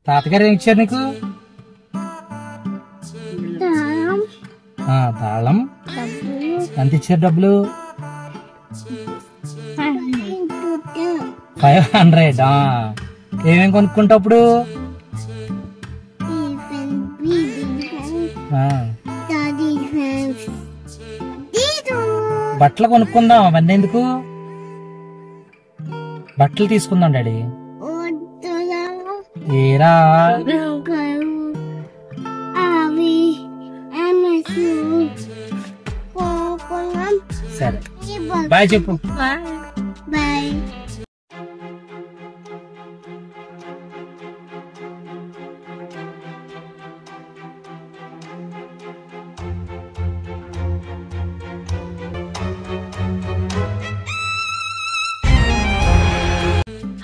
తాతగారు ఏం ఇచ్చారు నీకు? తాళం. ఎంత ఇచ్చారు డబ్బులు? 500. ఏమేమి కొనుక్కుంటావు అప్పుడు? బట్టలు కొనుక్కుందాం. అవన్నీ ఎందుకు? బట్టలు తీసుకుందాం డాడీ. ఏరా సరే బాయ్ చెప్పు. బాయ్.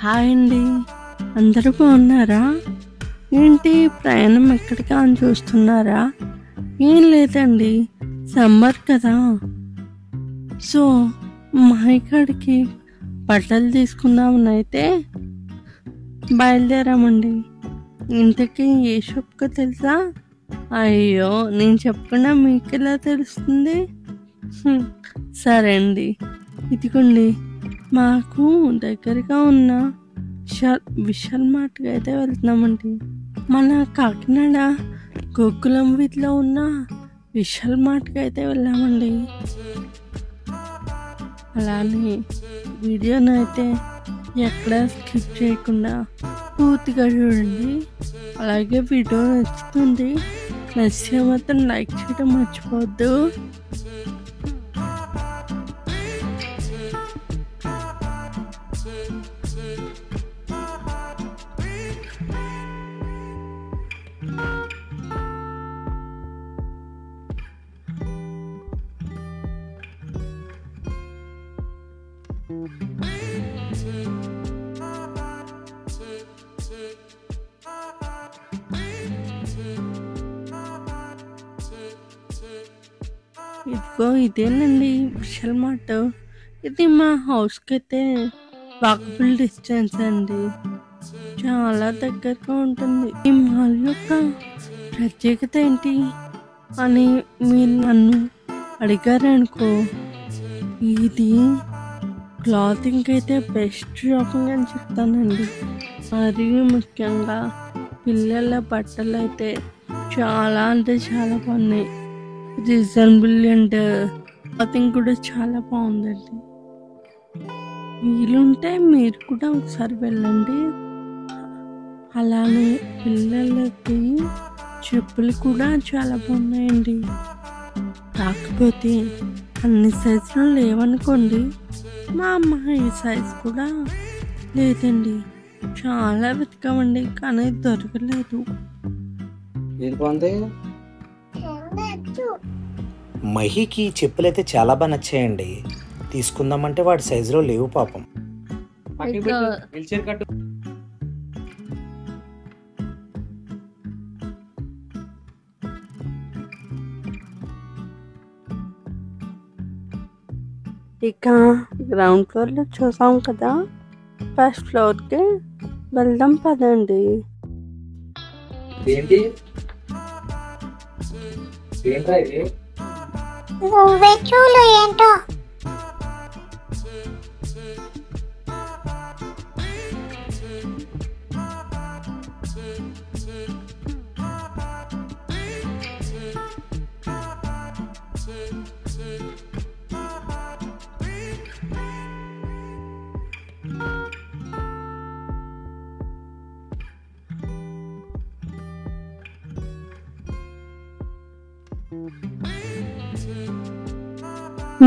హాయ్ అండి, అందరూ బాగున్నారా? ఏంటి ప్రయాణం ఎక్కడికా అని చూస్తున్నారా? ఏం లేదండి, సమ్మర్ కదా, సో మా ఇక్కడికి బట్టలు తీసుకుందామని అయితే బయలుదేరామండి. ఇంతకీ ఏ షాప్కో తెలుసా? అయ్యో, నేను చెప్పకుండా మీకు ఎలా తెలుస్తుంది? సరే అండి, ఇదిగోండి మాకు దగ్గరగా ఉన్న విశాల్ మార్ట్కి అయితే వెళ్తున్నామండి. మన కాకినాడ గోకులం వీధిలో ఉన్న విశాల్ మార్ట్కి అయితే వెళ్ళామండి. అలానే వీడియోని అయితే ఎక్కడ స్కిప్ చేయకుండా పూర్తిగా చూడండి. అలాగే వీడియో నచ్చుతుంది, నచ్చితే మాత్రం లైక్ చేయడం మర్చిపోవద్దు. ఇదిగో ఇదేనండి విశాల్ మార్ట్. ఇది మా హౌస్కి అయితే వాకబుల్ డిస్టెన్స్ అండి, చాలా దగ్గరగా ఉంటుంది. ఈ మాల్ యొక్క ప్రత్యేకత ఏంటి అని మీరు నన్ను అడిగారనుకో, ఇది క్లాతింగ్ అయితే బెస్ట్ షాపింగ్ అని చెప్తానండి. మరియు ముఖ్యంగా పిల్లల బట్టలు అయితే చాలా అంటే చాలా బాగున్నాయి. రీజనబుల్ అండ్ క్లాతింగ్ కూడా చాలా బాగుందండి. వీలుంటే మీరు కూడా ఒకసారి వెళ్ళండి. అలానే పిల్లలకి చెప్పులు కూడా చాలా బాగున్నాయండి. కాకపోతే అన్ని సైజులు లేవనుకోండి, మా అమ్మాయి సైజ్ కూడా లేదండి. చాలా వెతకామండి కానీ దొరకలేదు. మహికి చెప్పులైతే చాలా బాగా నచ్చాయండి. తీసుకుందామంటే వాడి సైజులో లేవు పాపం. ఇక గ్రౌండ్ ఫ్లోర్లో చూసాం కదా, ఫస్ట్ ఫ్లోర్కి వెళ్దాం పదండి. నువ్వే చూలు ఏంటో.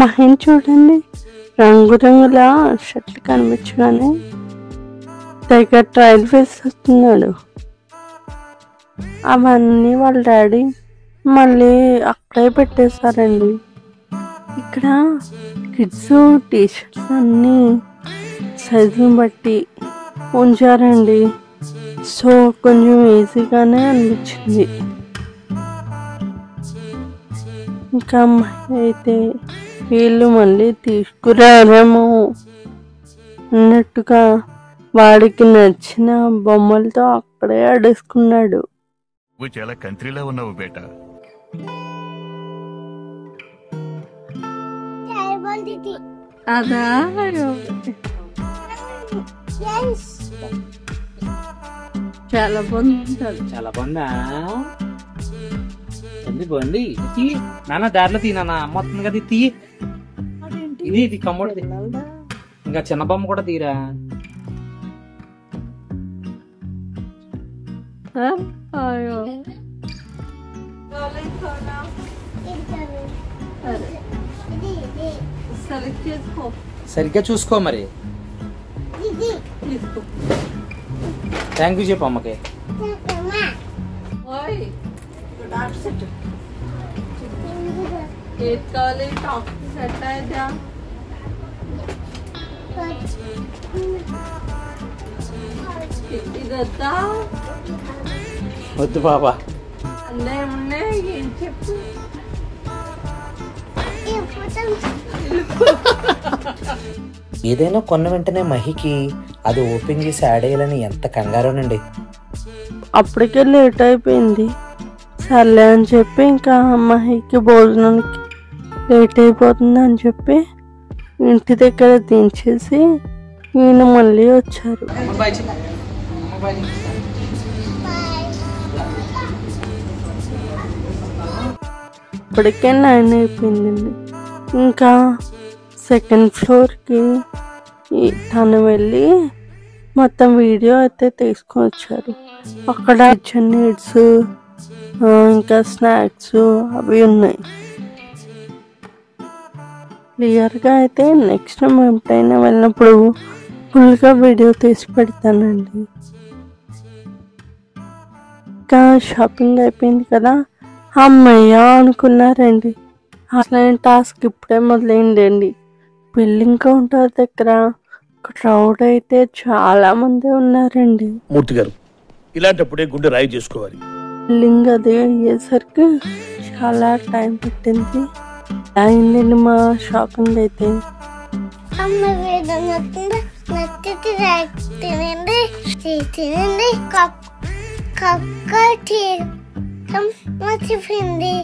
మహిన్ చూడండి, రంగురంగుల షర్ట్లు కనిపించగానే తెగ ట్రైల్ వేసేస్తున్నాడు. అవన్నీ వాళ్ళ డాడీ మళ్ళీ అక్కడే పెట్టేశారండి. ఇక్కడ కిడ్స్ టీషర్ట్స్ అన్నీ సైజుని బట్టి ఉంచారండి. సో కొంచెం ఈజీగానే అనిపించింది. ఇంకా అయితే వీళ్ళు మళ్ళీ తీసుకురారేమో అన్నట్టుగా వాడికి నచ్చిన బొమ్మలతో అక్కడే ఆడేసుకున్నాడు. నువ్వు చాలా కంట్రీలో ఉన్నావు బేటా. అదా చాలా బాగుంది. చాలా బాగుందా? బాగుంది. తీ నాన్న, దారిలో తీ నాన్న, అమ్మ వస్తుంది కదా, తీ. ఇది కమ్మోడు. ఇంకా చిన్న బొమ్మ కూడా తీరా. అయ్యో సరిగ్గా చూసుకో మరి. థ్యాంక్ యూ చెప్పు అమ్మకి. ఏది కావాలి? టాప్ సెట్ అయిదా? ఇదొద్దా? వద్దు బాబా. అన్నీ ఉన్నాయి, ఏం చెప్పు. ఏదైనా కొన్న వెంటనే మహికి అది ఓపెన్ చేసి ఆడేయాలని ఎంత కంగారోనండి. అప్పటికే లేట్ అయిపోయింది. సర్లే అని చెప్పి ఇంకా మహికి భోజనానికి లేట్ అయిపోతుంది అని చెప్పి ఇంటి దగ్గర దించేసి ఈయన మళ్ళీ వచ్చారు. ఇప్పటికే 9 అయిపోయిందండి. ఇంకా సెకండ్ ఫ్లోర్కి తను వెళ్ళి మొత్తం వీడియో అయితే తీసుకొని వచ్చారు. అక్కడ కిచెన్ నీడ్స్ ఇంకా స్నాక్స్ అవి ఉన్నాయి. క్లియర్గా అయితే నెక్స్ట్ టైం ఎప్పుడైనా వెళ్ళినప్పుడు ఫుల్గా వీడియో తీసి పెడతానండి. ఇంకా షాపింగ్ అయిపోయింది కదా, అమ్మయ్య అనుకున్నారండి. అసలైన టాస్క్ ఇప్పుడే మొదలైందండి. బిల్లింగ్ కౌంటర్ దగ్గర క్రౌడ్ అయితే చాలా మంది ఉన్నారండి. మూర్తి గారు, ఇలాంటప్పుడే గుండె రాయి చేసుకోవాలి. బిల్లింగ్ అది అయ్యేసరికి చాలా టైం పట్టింది. అయిందండి మా షాపింగ్ అయితే. అమ్మ వీడియో నచ్చితే లైక్ చేయండి, చేయండి, మర్చిపోయింది.